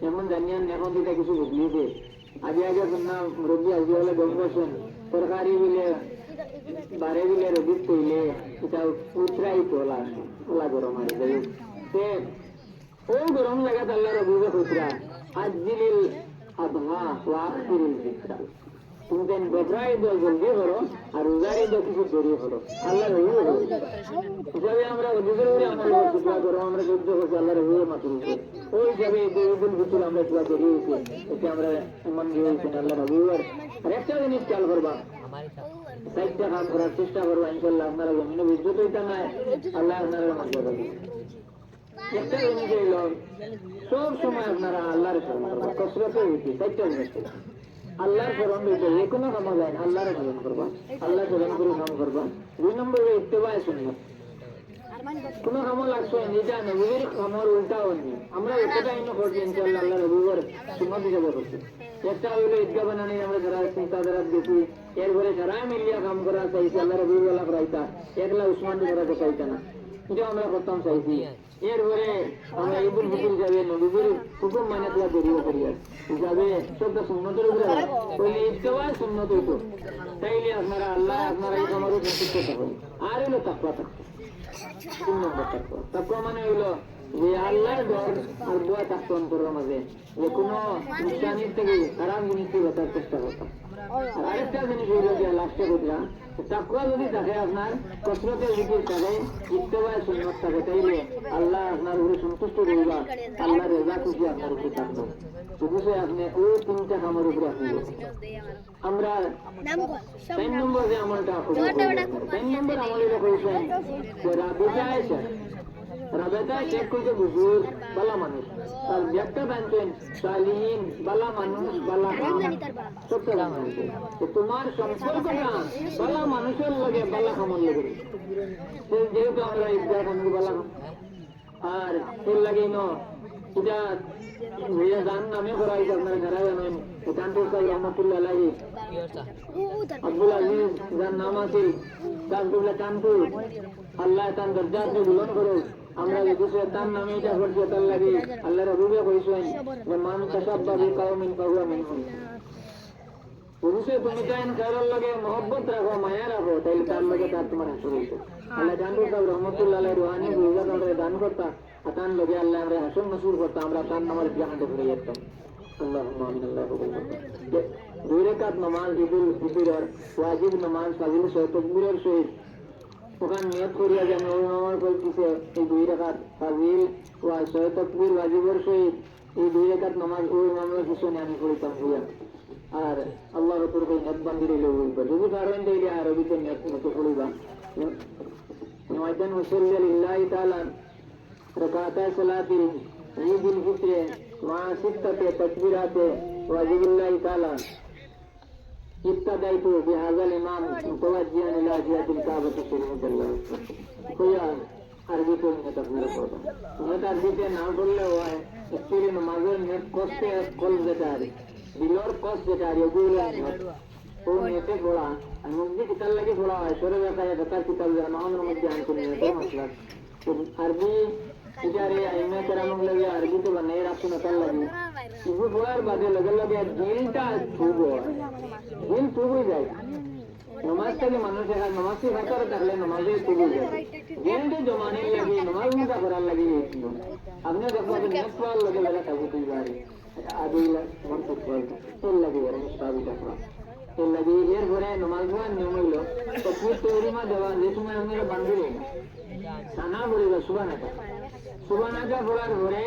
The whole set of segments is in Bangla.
যেমন জানিয়েন এখন যেটা কিছু বদলিয়েছে, আগে আগে শুনলাম মুরব্বী আজকে হলে গম বসেন তরকারি বিলে বারে বিলে রবিত কইলে এটা উতরাই তোলা তোলা গরম আর যাই সে ও গরম লাগা আল্লাহ রবিবে খুচরা আজ দিলিল আধা ওয়াকিরিল জিকরা তুমি দেন বেদরাই দল জলদি করো আর রোজারি দল কিছু দেরি করো আল্লাহ রবি করো হিসাবে আমরা রবিদের আমল করছি করো আমরা যুদ্ধ করছি আল্লাহ রবি মাতুল ওই হিসাবে ঈদুল ফিতর আমরা দোয়া করি এতে আমরা মন দিয়েছি আল্লাহ রবিবার আর একটা জিনিস খেয়াল করবা সাইডটা কাম করার চেষ্টা করবো ইনশাল্লাহ আপনারা জমিনে বিদ্যুৎ হইতা নাই আল্লাহ আপনারা মর্যাদা দিবেন একটা জিনিস হইল সব সময় আপনারা আল্লাহর স্মরণ করবা কসরতে হইতে চারটা জিনিস আল্লাহর স্মরণ হইতে যে কোনো কাম যায় আল্লাহর স্মরণ করবা আল্লাহ স্মরণ করে কাম করবা 2 নম্বরে ইত্তেবায়ে সুন্নাত কোনো কাম লাগছে যেটা নবীর কামের উল্টা হয়নি আমরা এটা ইনো করছি ইনশাআল্লাহ আল্লাহ রবিবার সুন্নাত হিসাবে করছি একটা হইলো ঈদগাহ বানানি আমরা যারা চিন্তাধারা দেখি এরপরে যারা মিলিয়া কাম করা চাইছে আল্লাহ রবিবালা করাইতা একলা উসমান করা চাইতা না এটা আমরা প্রথম চাইছি এরপরে আমরা ঈদুল ফিতর যাবে নবীর হুকুম মানে তোলা দেরিও করি যাবে সবটা সুন্নতের উপরে বললে ইত্তেবায়ে সুন্নত হইতো তাইলে আপনারা আল্লাহ আপনারা এই কামারও সন্তুষ্ট থাকবেন আর হইলো তাকওয়া থাকবে 3 নম্বর তাকওয়া মানে হইলো যে আল্লাহর ডর আর দোয়া থাকতো অন্তরের মাঝে যে কোনো নিশানির থেকে খারাপ জিনিস থেকে বাঁচার চেষ্টা করতাম আর আরেকটা জিনিস হইলো যে লাস্টে বুঝলাম তাকওয়া যদি থাকে আপনার কসরতের জিকির থাকে ইত্তেবায়ে সুন্নাত থাকে তাইলে আল্লাহ আপনার উপরে সন্তুষ্ট রইবা আল্লাহর রাজা খুশি আপনার উপরে থাকবে বুঝে আপনি ওই 3টা কামের উপরে আপনি আমরা 3 নম্বর যে আমলটা করব 3 নম্বর আমল এটা কইছেন যে রাবেতায় চেক করতে বুজুর্গ বালা মানুষ আর একটা বানছেন সালিহীন বালা মানুষ বালা সত্য মানুষ তোমার সম্পর্কটা বালা মানুষের লগে বালা কামল লগে যেহেতু আমরা ঈদগাহ কামল বালা আর এর লাগে এটা জান নামে করা হয়েছে আপনারা যারা জানেন কানপুর সাহেব রহমতুল্লাহ আলাইহি আব্দুল আজিজ যার নাম আছে কানপুর আল্লাহ তার দরজাকে বুলন্দ করো আমরা যদি তার নামে এটা করছি তার লাগে আল্লাহ রবিবে কইছেন যে মান তাসাব্বা বিকাউমিন ফাহুয়া মিনহুম পুরুষে তুমি চাইন কারোর লগে মহব্বত রাখো মায়া রাখো তাইলে তার লগে তার তোমার হাসর হইতো আল্লাহ কানপুর সাহেব রহমতুল্লাহ আলাইহি রুহানি বুঝা করে দান করতা আতান লগে আল্লাহ আমরা হাসন নসুর করতা আমরা তার নামের জাহান্নামে ঘুরে যেতাম আল্লাহুম্মা আমিন আল্লাহু আকবার 2 রাকাত নামাজ ঈদুল ফিতর ওয়াজিব নামাজ ফাজিল সহিত তাকবীরের সহিত ওখানে নিয়ত করিয়া যে আমি ওই নামাজ পড়তেছে এই 2 রাকাত ফাজিল ওয়া সহিত তাকবীর ওয়াজিবের সহিত এই 2 রাকাত নামাজ ওই নামাজের পিছনে আমি পড়তাম হইয়া আর আল্লাহর উপর কই নিয়ত বান্ধিলে লইবা যদি কারণ দেইলে আরবিতে নিয়ত মতো পড়িবা নয়তান ওয়াসাল্লি লিল্লাহি তাআলা রাকাতাই সালাতিল ঈদুল ফিতর মা সিত্তাতে তাকবীরাতে ওয়াজিবুল্লাহি তাআলা ابتدأت بهذا الإمام متوجها إلى جهة الكعبة الشريفة الله كويا عربي को नहीं तकबीर पढ़ता मैं अरबी पे नाम बोल रहा हुआ है एक्चुअली नमाज़र ने कॉस्ट कॉल देता है बिलोर कॉस्ट देता है रेगुलर तो नेते बोला मुझे कितना लगे थोड़ा ऐश्वर्य का या बता किताब जरा नाम नमक ध्यान को नहीं है मतलब तो अरबी इजारे आइमे कराम लगे अरबी तो बने आपको नकल लगी वो थोड़ा बातें लगे दिलटा छूबो दिल छूबो जाए नमाज के মানুষ है नमाज से खातर तकले नमाज़े छूबो जाए दिल के जमाने लगी नमाज में का करा लगी आपने देखो कि नेक्स्ट वाल लगे लगा तब तो बारी आदिला मन तो तो लगे यार मुस्ताबी का तो लगी यार भरे नमाज में नियम लो तो फिर तोरी में देवा जिसमें हमने बंद रहेगा साना बोलेगा सुबह ना का बोलार भरे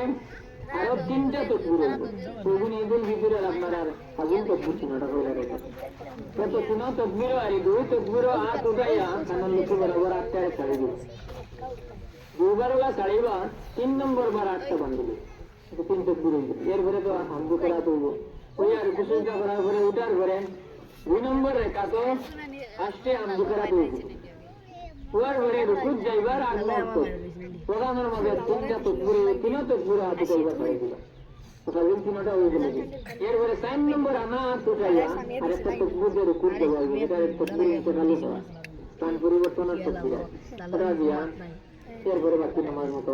আরো 3টা তকবীর হইব তখন ঈদুল ফিতরের আপনার আর আগুন তকবীর চিনাটা হয়ে যাবে তো চিনা তকবীর আর 2 তকবীর হাত উঠাইয়া কানন লিখে বরাবর 8টা ছাড়ি দিবে 2 বারলা ছাড়িবা 3 নম্বর বার 8টা বাঁধবে তো 3 তকবীর হইবে এরপরে তো হামদু করা হইব ওই আর কুসুজা করার পরে উঠার পরে 2 নম্বর রেখা তো আষ্টে হামদু করা হইব ওয়ার পরে রুকুত যাইবার আগমত প্রোগ্রামের মধ্যে 3টা তকবীর 3টা তকবীর হাত কইবা পারে দিবা তাহলে 3টা হয়ে গেল এরপরে 4 নম্বর আনা উঠাইয়া আর একটা তকবীর দিয়ে রুকুত দেওয়া হবে এটা তকবীর নিতে খালি হয় স্থান পরিবর্তনের তকবীর এটা দিয়া এরপরে বাকি নামাজ মতো